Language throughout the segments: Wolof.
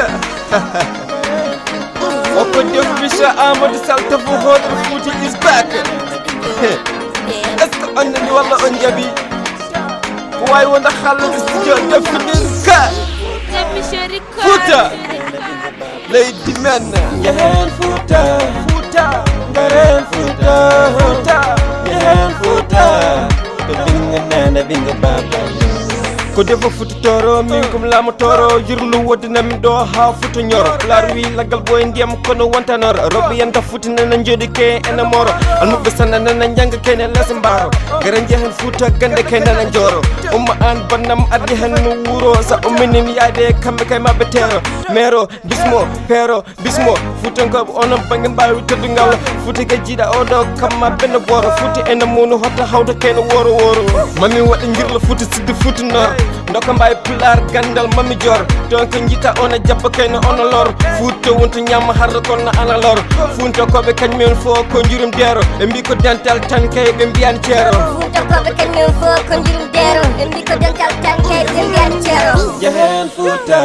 Fouta oko def Mr Amadou Sall tafu hoɗo Fouta is back est ce que on nani walla on jaabi ko wawi wonde haallude studio definin ka Fouta leydi men yehen Fouta ngaren Fouta yehen Fouta to binga nana binga baba ko defo Fouta toro min kum laamu toro yirlu woddinami ɗo ha Fouta ñoro pulaar wi laggal boye ndiyam kono wontanoro robbe yanta Fouta nana jooɗi ke ene moro almuɓe sanna nana jangga kene less mbaro gara jehen Fouta gande ke nana joro umma an bonnam ardi hen no wuro sa umminin yaade kamɓe kay mabɓe teero maire bismo peero bismo Foutankoɓe onon banggue mbawi teddugal Fouta ke jiiɗa oɗo kamma benne boro Fouta ene munu hotta hawta kene woro woro mami waɗa jirla Fouta sidde Fouta nor doka mbawi pular gandal mami jor donc jiita ona jabba kayno ono lor Fouta wonto ñamma harra kono ana lor Foutankoɓe kañumen fo ko jurum dero ɓe mbi ko dental tan kay ɓe mbiyani ceero Foutankoɓe kañumen fo ko jurum dero ɓe mbi ko dental tan kay ɓe mbiyani ceero yehen Fouta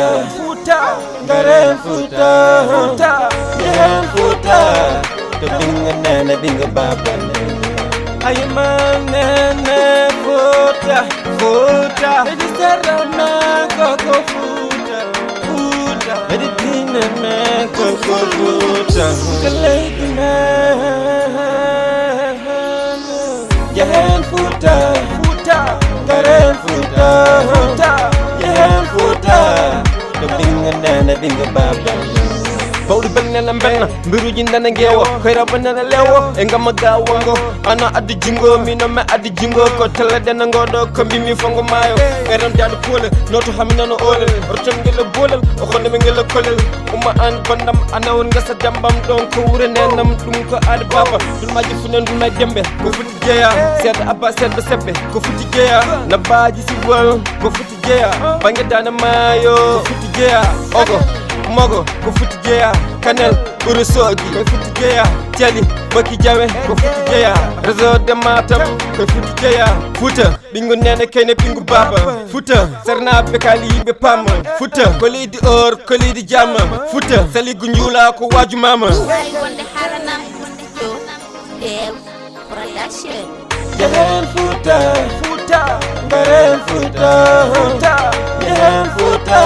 ngaren Fouta yehen Fouta to binga nana binga baba ayma nene Fouta edi serama koko Fouta edi tineme koko Fouta leydi men yehen Fouta ngaren Fouta yehen Fouta to binga nana binga baba bawɗi belnena benna mbiruji nana ngewo koyraba nana lewo e ngamma gawango ana addi jingo mino me addi jingo ko telleɗena ngoɗo ko mbimi fongo maayo ɓeɗon daɗo poolel noto hami nano olel roton guele bolel o hondeme guele kolel umma an bandam anawon gasa dambam ɗon ko wure nenam ɗum ko aade baba dulmaji funen dulma dembe ko foti jeeya seeɗa abba seeɗa sebbe ko foti jeeya nabbaji sibol ko foti jeeya banggue dana maayo ko foti jeeya ogo mogo ko foti jeeya kanel ɓuuri soogi ko foti jeeya thiali baki jawe ko foti jeeya réseau de Matam ko foti jeeya Fouta ɓingu nene kene ɓingu baba Fouta sarnaɓe kali yimɓe pamma Fouta ko leydi or ko leydi jamma Fouta saligu juula ko waju mama yehen Fouta ngaren Fouta yehen Fouta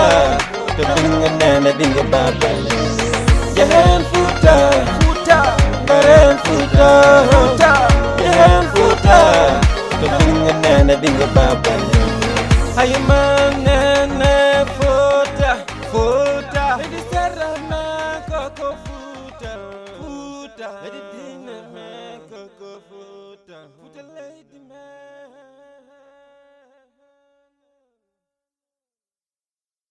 to binga nana binga baba yehen Fouta ngaren Fouta yehen Fouta to binga nana binga baba ayman